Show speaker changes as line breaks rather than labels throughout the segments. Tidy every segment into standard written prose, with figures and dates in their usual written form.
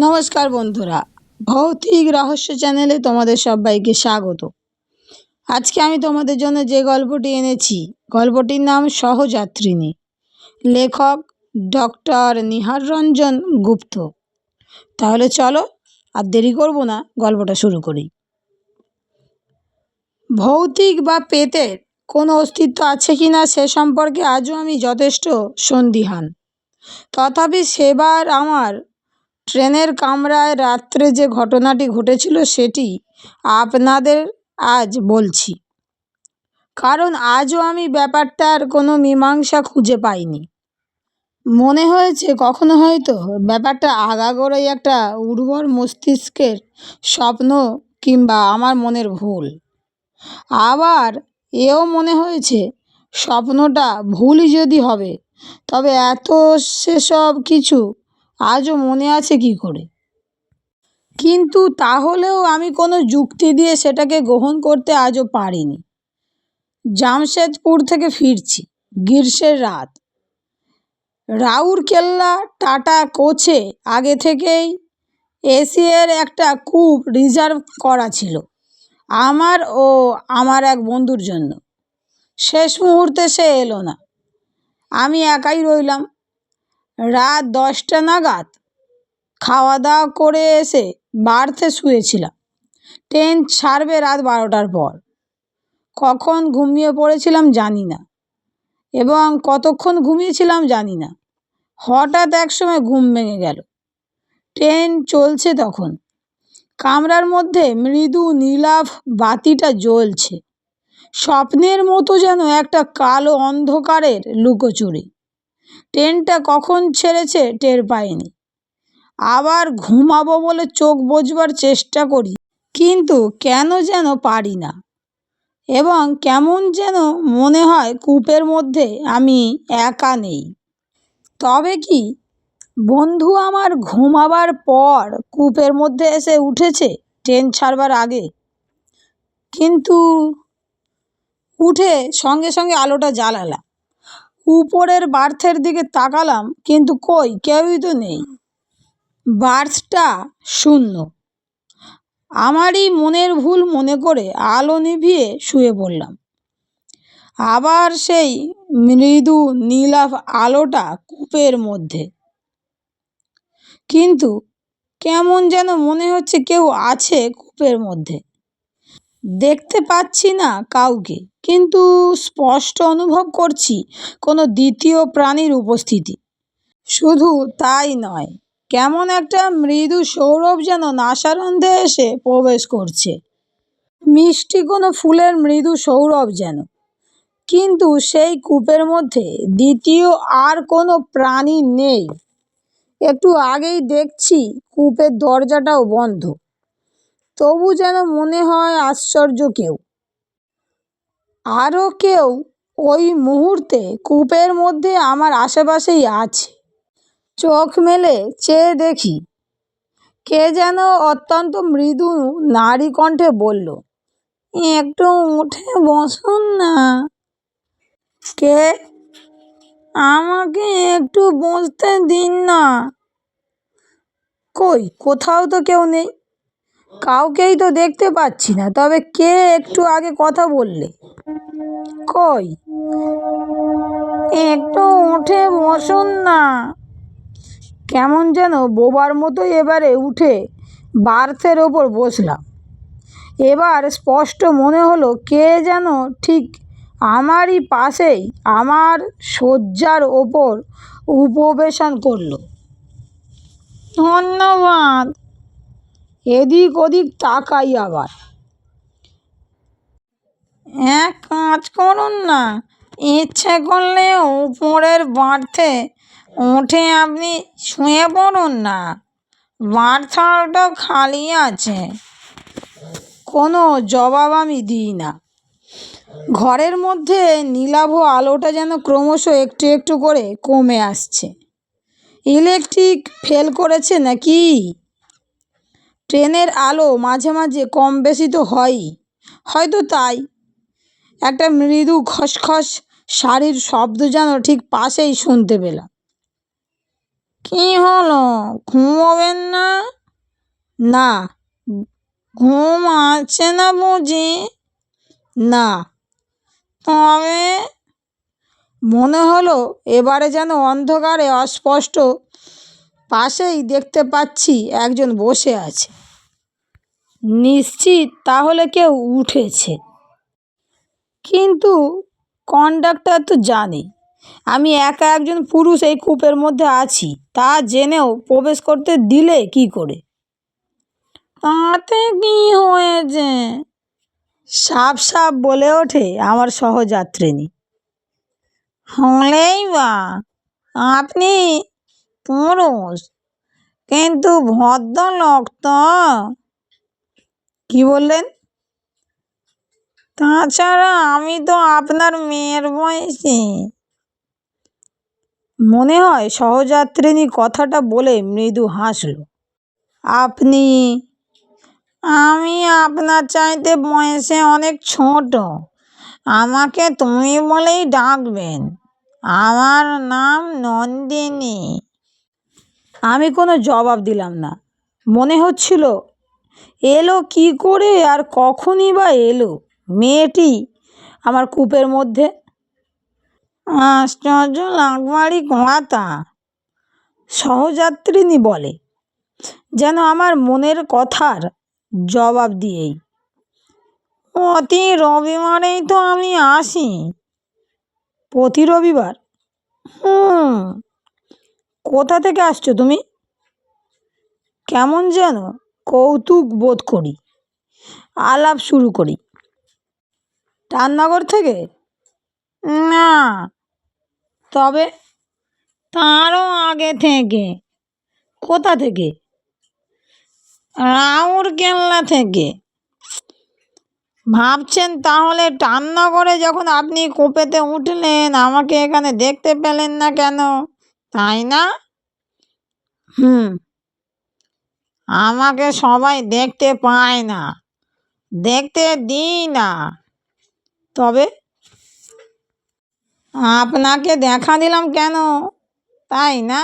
নমস্কার বন্ধুরা, ভৌতিক রহস্য চ্যানেলে তোমাদের সবাইকে স্বাগত। আজকে আমি তোমাদের জন্য যে গল্পটি এনেছি, গল্পটির নাম সহযাত্রিনী। লেখক ডক্টর নিহার রঞ্জন গুপ্ত। তাহলে চলো আর দেরি করব না, গল্পটা শুরু করি। ভৌতিক বা প্রেতের কোনো অস্তিত্ব আছে কি না সে সম্পর্কে আজও আমি যথেষ্ট সন্দিহান। তথাপি সেবার আমার ট্রেনের কামরায় রাত্রে যে ঘটনাটি ঘটেছিল সেটি আপনাদের আজ বলছি, কারণ আজও আমি ব্যাপারটার কোনো মীমাংসা খুঁজে পাইনি। মনে হয়েছে কখনো হয়তো ব্যাপারটা আগাগোড়াই একটা উর্বর মস্তিষ্কের স্বপ্ন কিংবা আমার মনের ভুল। আবার এও মনে হয়েছে স্বপ্নটা ভুলই যদি হবে তবে এত সেসব কিছু আজও মনে আছে কি করে। কিন্তু তাহলেও আমি কোনো যুক্তি দিয়ে সেটাকে গ্রহণ করতে আজও পারিনি। জামশেদপুর থেকে ফিরছি, গ্রীষ্মের রাত। রাউরকেল্লা টাটা কোচে আগে থেকেই এসির একটা কূপ রিজার্ভ করা ছিল আমার ও আমার এক বন্ধুর জন্য। শেষ মুহূর্তে সে এলো না, আমি একাই রইলাম। রাত 10টা নাগাদ খাওয়া দাওয়া করে এসে বার্থে শুয়েছিলাম। ট্রেন ছাড়বে রাত 12টার পর। কখন ঘুমিয়ে পড়েছিলাম জানি না, এবং কতক্ষণ ঘুমিয়েছিলাম জানি না। হঠাৎ একসময় ঘুম ভেঙে গেল। ট্রেন চলছে তখন। কামরার মধ্যে মৃদু নীলাভ বাতিটা জ্বলছে, স্বপ্নের মতো যেন একটা কালো অন্ধকারের লুকোচুরি। ট্রেনটা কখন ছেড়েছে টের পাইনি। আবার ঘুমাবো বলে চোখ বুজবার চেষ্টা করি, কিন্তু কেন যেন পারি না, এবং কেমন যেন মনে হয় কূপের মধ্যে আমি একা নেই। তবে কি বন্ধু আমার ঘুমাবার পর কূপের মধ্যে এসে উঠেছে ট্রেন ছাড়বার আগে? কিন্তু উঠে সঙ্গে সঙ্গে আলোটা জ্বালালাম, উপরের বার্থের দিকে তাকালাম, কিন্তু কই কেউই তো নেই। বার্থটা শূন্য। আমারই মনের ভুল মনে করে আলো নিভিয়ে শুয়ে পড়লাম। আবার সেই মৃদু নীলাভ আলোটা কূপের মধ্যে, কিন্তু কেমন যেন মনে হচ্ছে কেউ আছে কূপের মধ্যে। দেখতে পাচ্ছি না কাউকে, কিন্তু স্পষ্ট অনুভব করছি কোনো দ্বিতীয় প্রাণীর উপস্থিতি। শুধু তাই নয়, কেমন একটা মৃদু সৌরভ যেন নাসারন্ধে এসে প্রবেশ করছে, মিষ্টি কোনো ফুলের মৃদু সৌরভ যেন। কিন্তু সেই কূপের মধ্যে দ্বিতীয় আর কোনো প্রাণী নেই। একটু আগেই দেখছি কূপের দরজাটাও বন্ধ, তবু যেন মনে হয় আশ্চর্য কেউ, আরও কেউ ওই মুহূর্তে কূপের মধ্যে আমার আশেপাশেই আছে। চোখ মেলে চেয়ে দেখি কে যেন অত্যন্ত মৃদু নারী কণ্ঠে বলল, একটু উঠে বসুন না। কে? আমাকে একটু বসতে দিন না। কই, কোথাও তো কেউ নেই, কাউকেই তো দেখতে পাচ্ছি না। তবে কে একটু আগে কথা বললে? কই, একটু উঠে বসুন না। কেমন যেন বোবার মতো এবারে উঠে বার্থের ওপর বসলাম। এবার স্পষ্ট মনে হলো কে যেন ঠিক আমারই পাশেই আমার শয্যার ওপর উপবেশন করলো। ধন্যবাদ। এদিক ওদিক তাকাই আবার। এক কাজ করুন না, ইচ্ছে করলে উপরের বার্থে উঠে আপনি শুয়ে পড়ুন না, বার্থটা খালি আছে। কোনো জবাব আমি দিই না। ঘরের মধ্যে নীলাভ আলোটা যেন ক্রমশ একটু একটু করে কমে আসছে। ইলেকট্রিক ফেল করেছে নাকি? ট্রেনের আলো মাঝে মাঝে কম বেশি তো হয়ই, হয়তো তাই। একটা মৃদু খসখস শাড়ির শব্দ যেন ঠিক পাশেই শুনতে পেলাম। কি হলো, ঘুমোবেন না? না, ঘুম আসছে না বুঝি? না। তবে মনে হলো এবারে যেন অন্ধকারে অস্পষ্ট পাশেই দেখতে পাচ্ছি একজন বসে আছে। নিশ্চিত তাহলে কেউ উঠেছে। কিন্তু কন্ডাক্টর তো জানে আমি একা একজন পুরুষ এই কূপের মধ্যে আছি, তা জেনেও প্রবেশ করতে দিলে কি করে? তাতে কি হয়েছে? সাপ সাপ বলে ওঠে আমার সহযাত্রিনী। হলেই বা, আপনি পুরুষ কিন্তু ভদ্রলোক তো। কি বললেন? তাছাড়া আমি তো আপনার মেয়ের বয়সী। মনে হয় সহযাত্রিনী কথাটা বলে মৃদু হাসল। আপনি? আমি আপনার চাইতে বয়সে অনেক ছোট। আমাকে তুমি বলেই ডাকবেন। আমার নাম নন্দিনী। আমি কোনো জবাব দিলাম না। মনে হচ্ছিল এলো কি করে আর কখনই বা এলো মেয়েটি আমার কূপের মধ্যে। আশ্চর্য লাগবারই কথা, সহযাত্রিনী বলে, যেন আমার মনের কথার জবাব দিয়েই। প্রতি রবিবারেই তো আমি আসি। প্রতি রবিবার? হুম। কোথা থেকে আসছো তুমি? কেমন যেন কৌতুক বোধ করি। আলাপ শুরু করি। টাননগর থেকে? না। তবে? তারও আগে থেকে। কোথা থেকে? রাউরকেল্লা থেকে। ভাবছেন তাহলে টাননগরে যখন আপনি কূপেতে উঠলেন আমাকে এখানে দেখতে পেলেন না কেন, তাই না? হুম। আমাকে সবাই দেখতে পায় না, দেখতে দিই না। তবে আপনাকে দেখা দিলাম কেন, তাই না?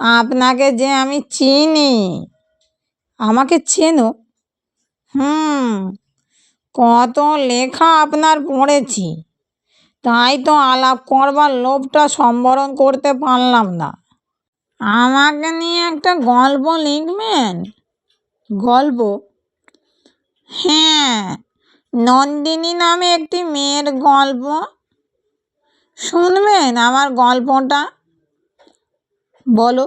আপনাকে যে আমি চিনি। আমাকে চেনো? হুম। কত লেখা আপনার পড়েছি, তাই তো আলাপ করবার লোভটা সম্বরণ করতে পারলাম না। আমাকে নিয়ে একটা গল্প লিখবেন? গল্প? হ্যাঁ, নন্দিনী নামে একটি মেয়ের গল্প। শুনবেন আমার গল্পটা? বলো।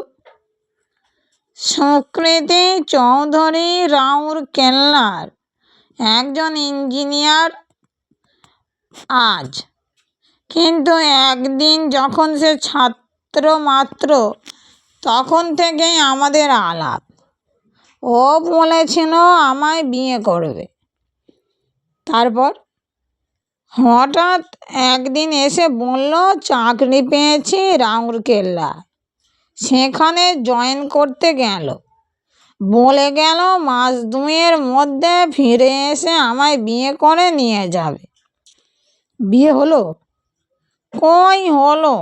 সুকৃতি চৌধুরী রাউরকেল্লার একজন ইঞ্জিনিয়ার আজ, কিন্তু একদিন যখন সে ছাত্র মাত্র তখন থেকেই আমাদের আলাপ। ও বলেছিল আমায় বিয়ে করবে। তারপর হঠাৎ একদিন এসে বলল চাকরি পেয়েছি রাউরকেল্লা, সেখানে জয়েন করতে গেল। বলে গেল মাস দুয়ের মধ্যে ফিরে এসে আমায় বিয়ে করে নিয়ে যাবে। বিয়ে হলো? কই হলো,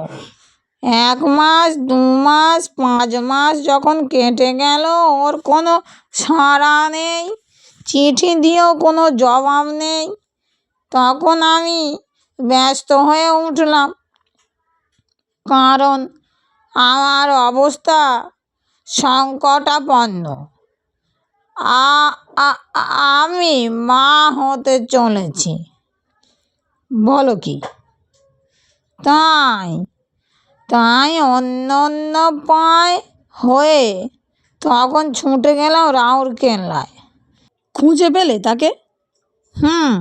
1 মাস 2 মাস 5 মাস যখন কেটে গেল ওর কোনো সাড়া নেই, চিঠি দিয়েও কোনো জবাব নেই, তখন আমি ব্যস্ত হয়ে উঠলাম। কারণ আমার অবস্থা সংকটাপন্ন। আমি মা হতে চলেছি। বলো কি? তাই তাই অন্য পায় হয়ে তখন ছুটে গেলাম রাউরকেল্লায়। খুঁজে পেলে তাকে? হুম।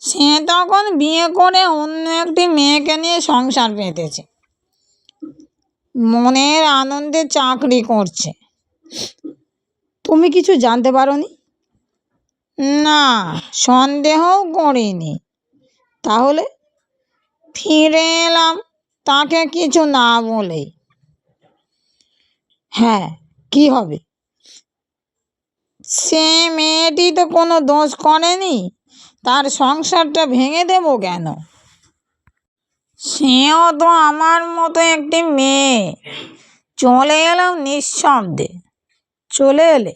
সে তখন বিয়ে করে অন্য একটি মেয়েকে নিয়ে সংসার পেতেছে, মনের আনন্দে চাকরি করছে। তুমি কিছু জানতে পারোনি? না, সন্দেহও করিনি। তাহলে ফিরে এলাম তাকে কিছু না বলেই। হ্যাঁ, কি হবে? সে মেয়েটি তো কোনো দোষ করেনি, তার সংসারটা ভেঙে দেব কেন? সেও তো আমার মতো একটি মেয়ে। চলে এলাম নিঃশব্দে। চলে এলে?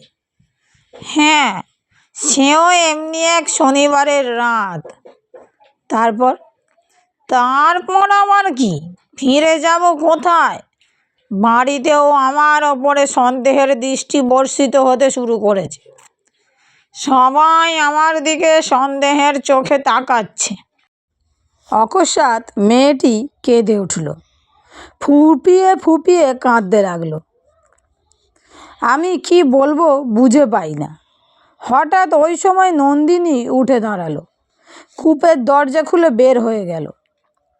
হ্যাঁ, সেও এমনি এক শনিবারের রাত। তারপর? তারপর আবার কি, ফিরে যাব কোথায়? বাড়িতেও আমার ওপরে সন্দেহের দৃষ্টি বর্ষিত হতে শুরু করেছে। সবাই আমার দিকে সন্দেহের চোখে তাকাচ্ছে। অকস্মাৎ মেয়েটি কেঁদে উঠল, ফুপিয়ে ফুপিয়ে কাঁদতে লাগলো। আমি কি বলবো বুঝে পাই না। হঠাৎ ওই সময় নন্দিনী উঠে দাঁড়ালো, কূপের দরজা খুলে বের হয়ে গেল।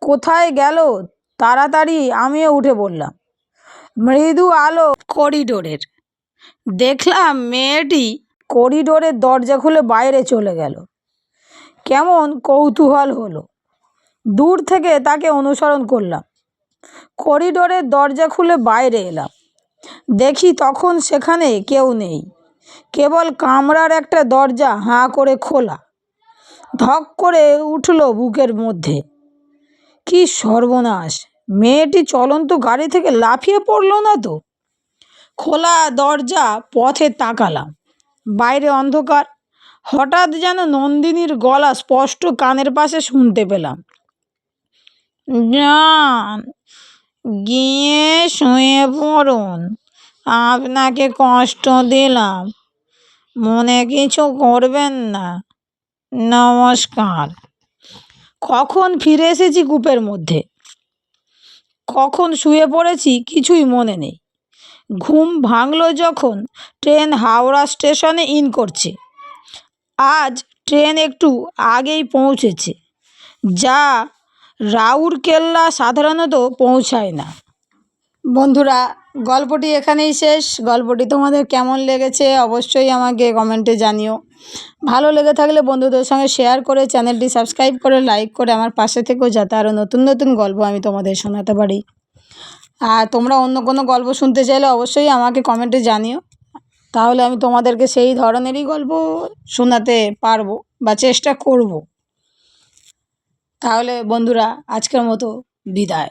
কোথায় গেল? তাড়াতাড়ি আমিও উঠে বললাম। মৃদু আলো করিডোরের। দেখলাম মেয়েটি করিডোরের দরজা খুলে বাইরে চলে গেল। কেমন কৌতূহল হলো। দূর থেকে তাকে অনুসরণ করলাম। করিডোরের দরজা খুলে বাইরে এলাম। দেখি তখন সেখানে কেউ নেই, কেবল কামরার একটা দরজা হাঁ করে খোলা। ধক করে উঠল বুকের মধ্যে। কি সর্বনাশ! মেয়েটি চলন্ত গাড়ি থেকে লাফিয়ে পড়ল না তো? খোলা দরজা, পথে তাকালাম। বাইরে অন্ধকার। হঠাৎ যেন নন্দিনীর গলা স্পষ্ট কানের পাশে শুনতে পেলাম। যান, গিয়ে শুয়ে পড়ুন, আপনাকে কষ্ট দিলাম, মনে কিছু করবেন না, নমস্কার। কখন ফিরে এসেছি কূপের মধ্যে, কখন শুয়ে পড়েছি কিছুই মনে নেই। ঘুম ভাঙল যখন ট্রেন হাওড়া স্টেশনে ইন করছে। আজ ট্রেন একটু আগেই পৌঁছেছে, যা রাউরকেল্লা সাধারণত পৌঁছায় না। বন্ধুরা, গল্পটি এখানেই শেষ। গল্পটি তোমাদের কেমন লেগেছে অবশ্যই আমাকে কমেন্টে জানিও। ভালো লেগে থাকলে বন্ধুদের সঙ্গে শেয়ার করে, চ্যানেলটি সাবস্ক্রাইব করে, লাইক করে আমার পাশে থেকেও, যাতে আরও নতুন নতুন গল্প আমি তোমাদের শোনাতে পারি। আর তোমরা অন্য কোনো গল্প শুনতে চাইলে অবশ্যই আমাকে কমেন্টে জানিও, তাহলে আমি তোমাদেরকে সেই ধরনেরই গল্প শোনাতে পারবো বা চেষ্টা করব। তাহলে বন্ধুরা, আজকের মতো বিদায়।